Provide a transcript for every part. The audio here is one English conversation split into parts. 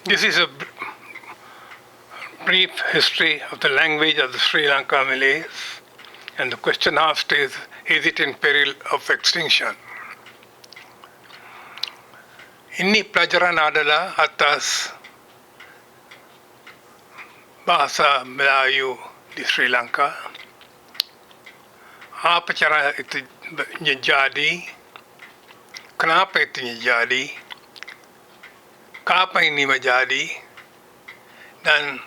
This is a brief history of the language of the Sri Lankan Malays, and the question asked is it in peril of extinction? Ini pelajaran adalah atas bahasa Melayu di Sri Lanka. Apa cara itu jadi? Kenapa itu jadi? Kapan ini menjadi? Dan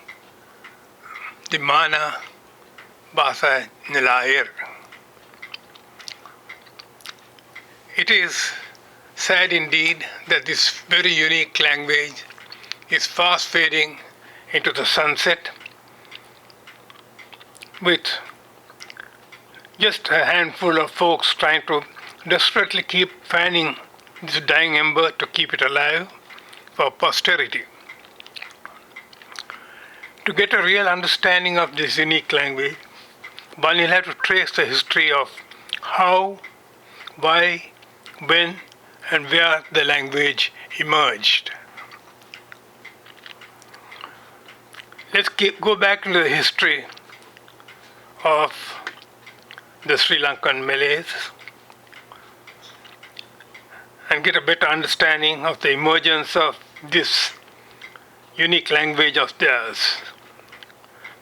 di mana bahasa ini lahir? It is sad indeed that this very unique language is fast fading into the sunset with just a handful of folks trying to desperately keep fanning this dying ember to keep it alive for posterity. To get a real understanding of this unique language, one will have to trace the history of how, why, when, and where the language emerged. Let's go back into the history of the Sri Lankan Malays and get a better understanding of the emergence of this unique language of theirs.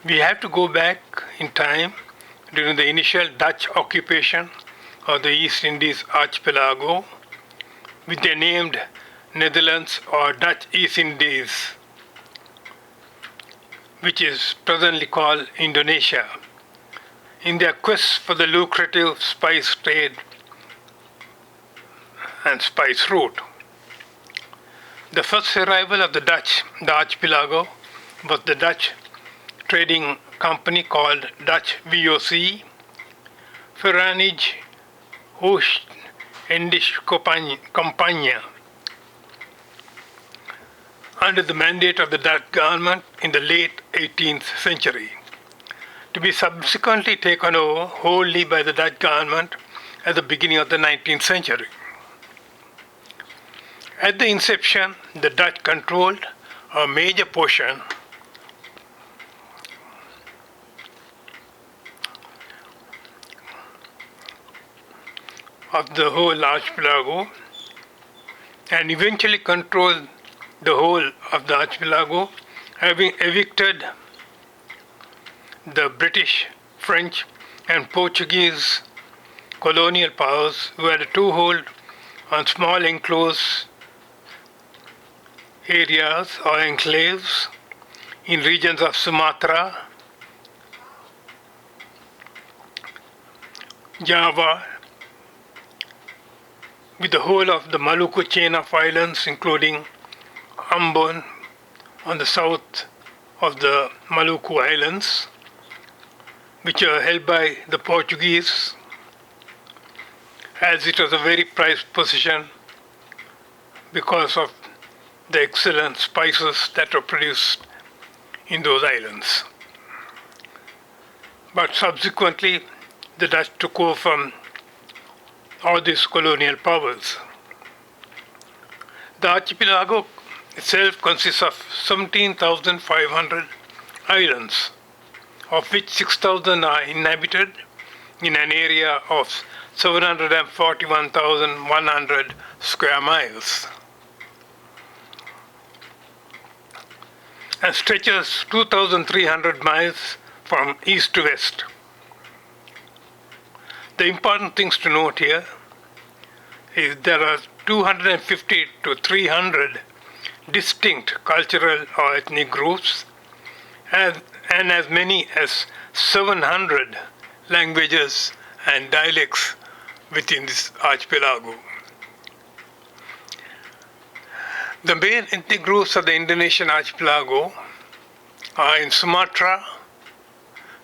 We have to go back in time during the initial Dutch occupation of the East Indies archipelago, which they named Netherlands or Dutch East Indies, which is presently called Indonesia, in their quest for the lucrative spice trade and spice route. The first arrival of the archipelago was the Dutch trading company called Dutch VOC, Verenigde Oost-Indische Compagnie, under the mandate of the Dutch government in the late 18th century, to be subsequently taken over wholly by the Dutch government at the beginning of the 19th century. At the inception, the Dutch controlled a major portion of the whole archipelago and eventually controlled the whole of the archipelago, having evicted the British, French, and Portuguese colonial powers who had a toehold on small enclosed areas or enclaves in regions of Sumatra, Java, with the whole of the Maluku chain of islands, including Ambon on the south of the Maluku Islands, which are held by the Portuguese, as it was a very prized possession because of the excellent spices that were produced in those islands. But subsequently, the Dutch took over from all these colonial powers. The archipelago itself consists of 17,500 islands, of which 6,000 are inhabited in an area of 741,100 square miles, and stretches 2,300 miles from east to west. The important things to note here is there are 250 to 300 distinct cultural or ethnic groups and as many as 700 languages and dialects within this archipelago. The main ethnic groups of the Indonesian archipelago are in Sumatra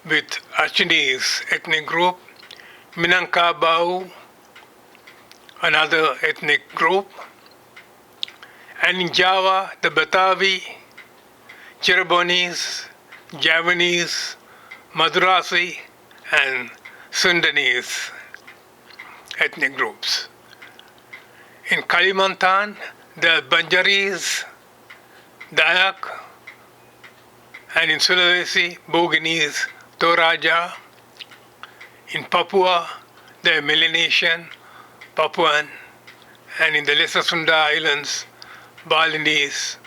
with Achinese ethnic group, Minangkabau, another ethnic group, and in Java, the Betawi, Cirebonese, Javanese, Madurasi, and Sundanese ethnic groups. In Kalimantan, the Banjaris, Dayak, and in Sulawesi, Boginese, Toraja. In Papua, they are Melanesian, Papuan, and in the Lesser Sunda Islands, Balinese,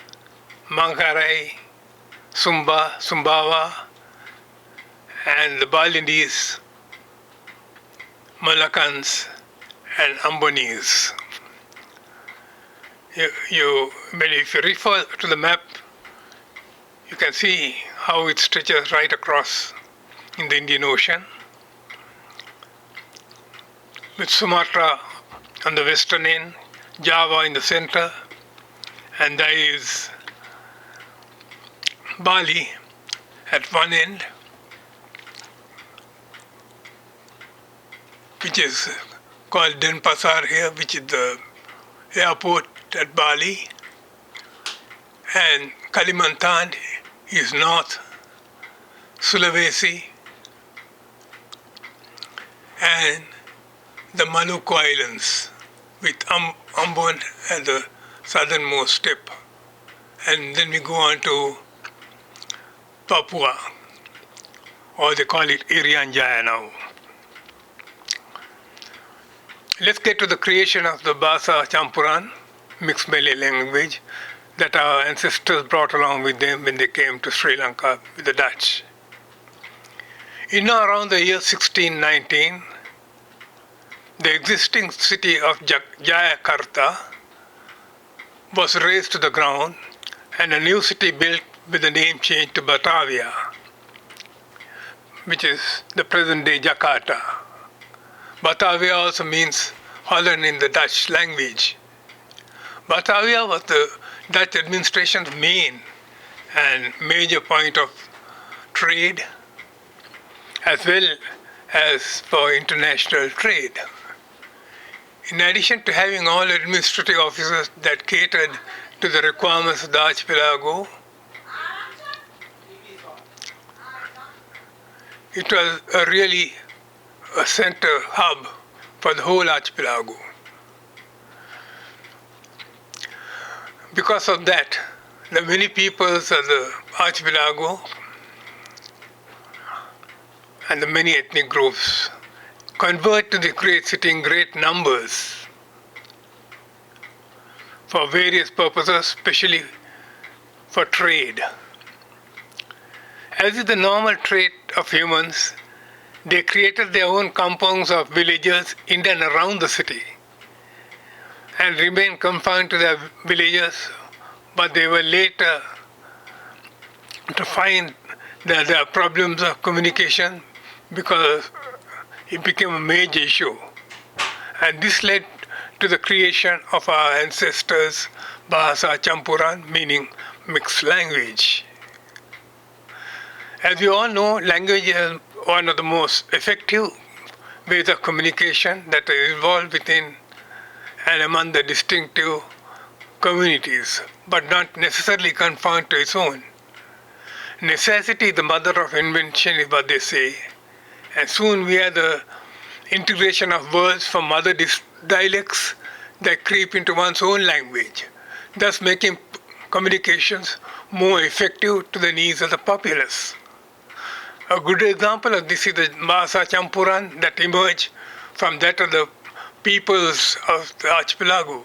Mangkarai, Sumba, Sumbawa, and the Balinese, Malakans, and Ambonese. If you refer to the map, you can see how it stretches right across in the Indian Ocean, with Sumatra on the western end, Java in the center, and there is Bali at one end, which is called Denpasar here, which is the airport at Bali, and Kalimantan is north, Sulawesi, and the Maluku Islands, with Ambon at the southernmost tip. And then we go on to Papua, or they call it Irian Jaya now. Let's get to the creation of the Bahasa Campuran, mixed Malay language, that our ancestors brought along with them when they came to Sri Lanka with the Dutch. In around the year 1619, the existing city of Jayakarta was razed to the ground and a new city built with the name changed to Batavia, which is the present-day Jakarta. Batavia also means Holland in the Dutch language. Batavia was the Dutch administration's main and major point of trade, as well as for international trade. In addition to having all administrative officers that catered to the requirements of the archipelago, it was really a center hub for the whole archipelago. Because of that, the many peoples of the archipelago and the many ethnic groups convert to the great city in great numbers for various purposes, especially for trade. As is the normal trait of humans, they created their own compounds of villages in and around the city and remained confined to their villages, but they were later to find that there are problems of communication because it became a major issue. And this led to the creation of our ancestors' Bahasa Campuran, meaning mixed language. As we all know, language is one of the most effective ways of communication that is evolved within and among the distinctive communities, but not necessarily confined to its own. Necessity is the mother of invention, is what they say, and soon we have the integration of words from other dialects that creep into one's own language, thus making communications more effective to the needs of the populace. A good example of this is the Bahasa Campuran that emerged from that of the peoples of the archipelago,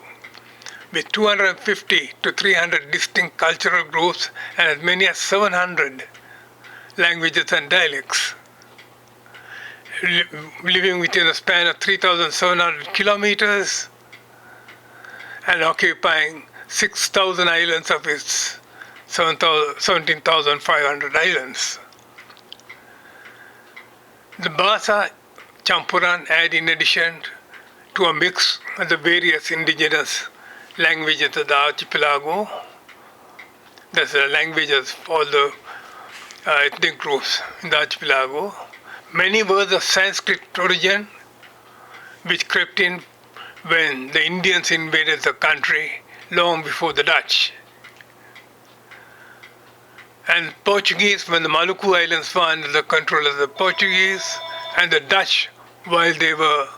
with 250 to 300 distinct cultural groups and as many as 700 languages and dialects, living within a span of 3,700 kilometers and occupying 6,000 islands of its 17,500 islands. The Bahasa Campuran add, in addition to a mix of the various indigenous languages of the archipelago, that's the languages of all the ethnic groups in the archipelago, many words of Sanskrit origin which crept in when the Indians invaded the country long before the Dutch. And Portuguese when the Maluku Islands were under the control of the Portuguese, and the Dutch while they were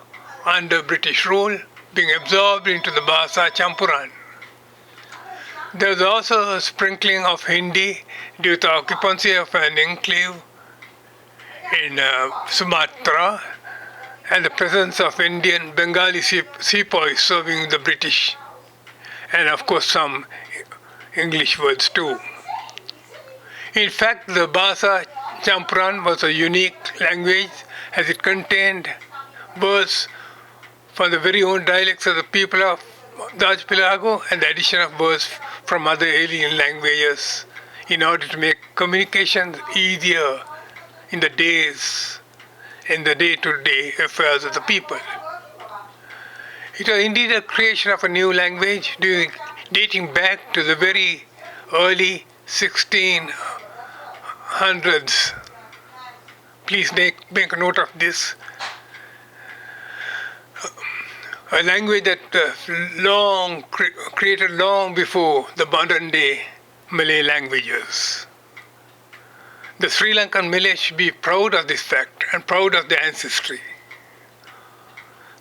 under British rule, being absorbed into the Bahasa Campuran. There was also a sprinkling of Hindi due to occupancy of an enclave in Sumatra and the presence of Indian Bengali sepoys serving the British, and of course some English words too. In fact, the Bahasa Campuran was a unique language as it contained words from the very own dialects of the people of the archipelago and the addition of words from other alien languages in order to make communication easier in the day-to-day affairs of the people. It was indeed a creation of a new language dating back to the very early 1600s. Please make a note of this. A language that created long before the modern day Malay languages. The Sri Lankan Malay should be proud of this fact and proud of their ancestry.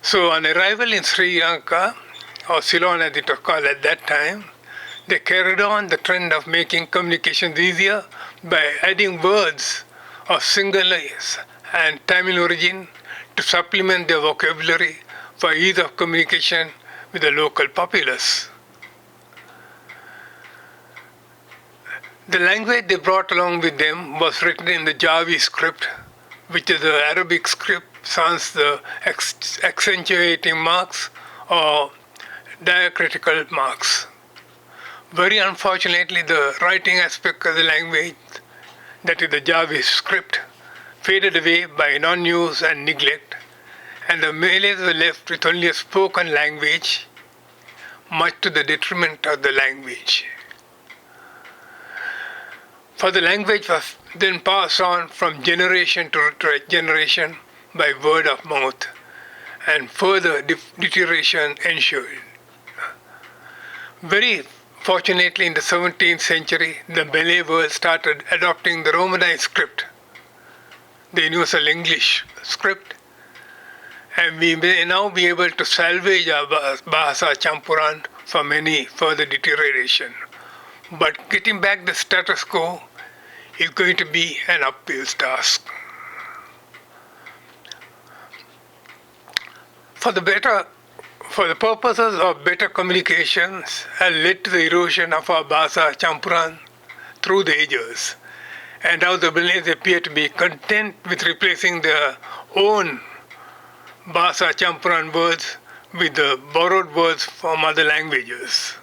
So on arrival in Sri Lanka, or Ceylon as it was called at that time, they carried on the trend of making communications easier by adding words of Sinhalese and Tamil origin to supplement their vocabulary for ease of communication with the local populace. The language they brought along with them was written in the Jawi script, which is the Arabic script sans the accentuating marks or diacritical marks. Very unfortunately, the writing aspect of the language, that is the Jawi script, faded away by non-use and neglect, and the Malays were left with only a spoken language, much to the detriment of the language. For the language was then passed on from generation to generation by word of mouth, and further deterioration ensued. Very fortunately, in the 17th century, the Malay world started adopting the Romanized script, the Universal English script, and we may now be able to salvage our Bahasa Campuran from any further deterioration. But getting back the status quo is going to be an uphill task. For the purposes of better communications has led to the erosion of our Bahasa Campuran through the ages, and now the Malays appear to be content with replacing their own Bahasa Campuran words with the borrowed words from other languages.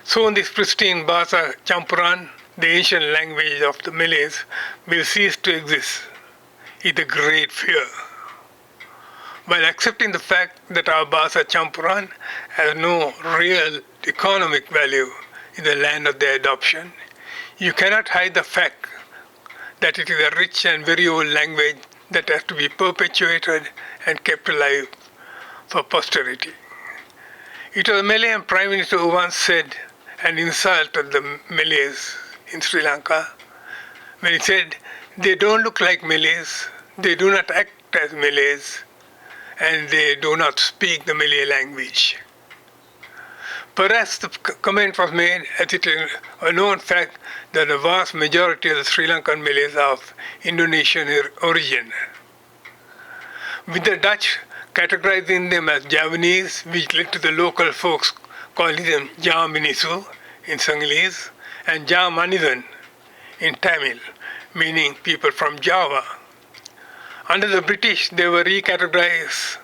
So in this pristine Bahasa Campuran, the ancient language of the Malays will cease to exist, is a great fear. While accepting the fact that our Bahasa Campuran has no real economic value in the land of their adoption, you cannot hide the fact that it is a rich and very old language that has to be perpetuated and kept alive for posterity. It was a Malayan Prime Minister who once said an insult to the Malays in Sri Lanka when he said, "They don't look like Malays, they do not act as Malays, and they do not speak the Malay language." Perhaps the comment was made as it is a known fact that the vast majority of the Sri Lankan Malays are of Indonesian origin, with the Dutch categorizing them as Javanese, which led to the local folks calling them Jaminisu in Sinhalese and Jamanidan in Tamil, meaning people from Java. Under the British, they were recategorized,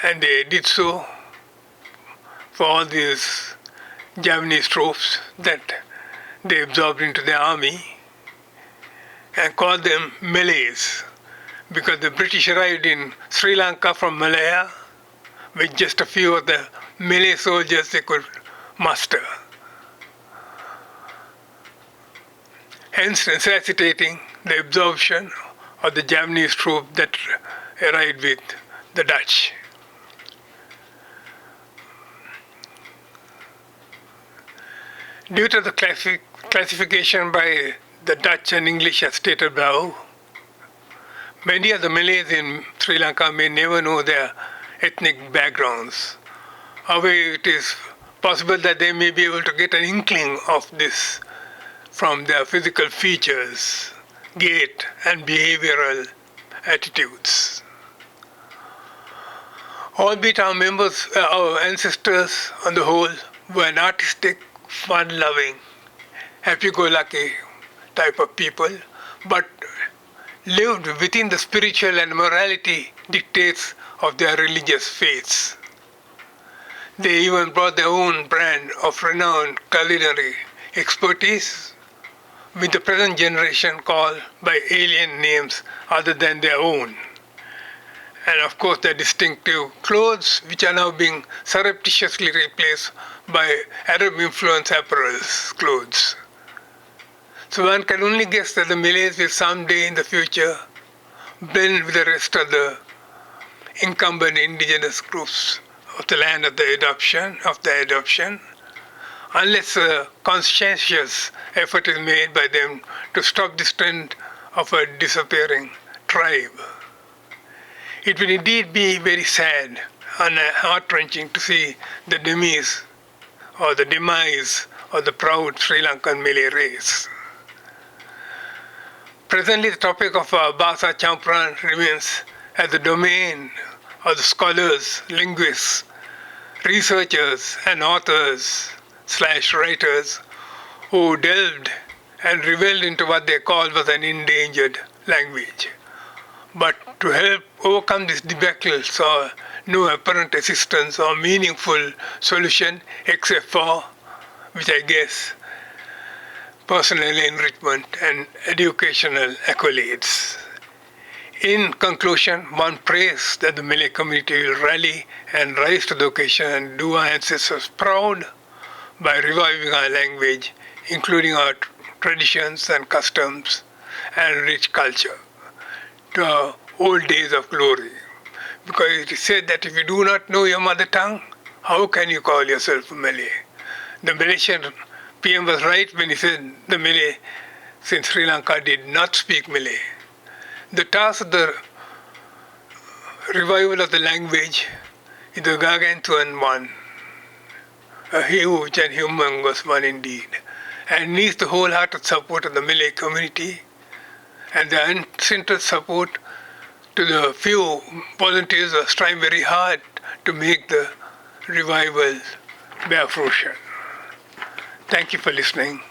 and they did so for all these Javanese troops that they absorbed into the army and called them Malays, because the British arrived in Sri Lanka from Malaya with just a few of the Malay soldiers they could muster, hence necessitating the absorption of the Javanese troop that arrived with the Dutch. Due to the classification by the Dutch and English as stated below, many of the Malays in Sri Lanka may never know their ethnic backgrounds. However, it is possible that they may be able to get an inkling of this from their physical features, gait, and behavioral attitudes. Albeit our ancestors on the whole were an artistic, fun-loving, happy-go-lucky type of people, but lived within the spiritual and morality dictates of their religious faiths. They even brought their own brand of renowned culinary expertise, with the present generation called by alien names other than their own. And of course their distinctive clothes, which are now being surreptitiously replaced by Arab-influenced apparels clothes. So one can only guess that the Malays will someday in the future blend with the rest of the incumbent indigenous groups of the land of the adoption, unless a conscientious effort is made by them to stop this trend of a disappearing tribe. It will indeed be very sad and heart-wrenching to see the demise of the proud Sri Lankan Malay race. Presently, the topic of Bahasa Campuran remains as the domain of the scholars, linguists, researchers, and authors/writers who delved and reveled into what they called was an endangered language. But to help overcome this debacle saw no apparent assistance or meaningful solution except for, which I guess, personal enrichment and educational accolades. In conclusion, one prays that the Malay community will rally and rise to the occasion and do our ancestors proud by reviving our language, including our traditions and customs and rich culture, to our old days of glory. Because it is said that if you do not know your mother tongue, how can you call yourself a Malay? The Malaysian PM was right when he said the Malay, since Sri Lanka did not speak Malay. The task of the revival of the language is a gargantuan one, a huge and humongous one indeed, and needs the wholehearted support of the Malay community and the uninterested support to the few volunteers who are striving very hard to make the revival bear fruition. Thank you for listening,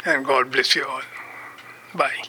and God bless you all. Bye.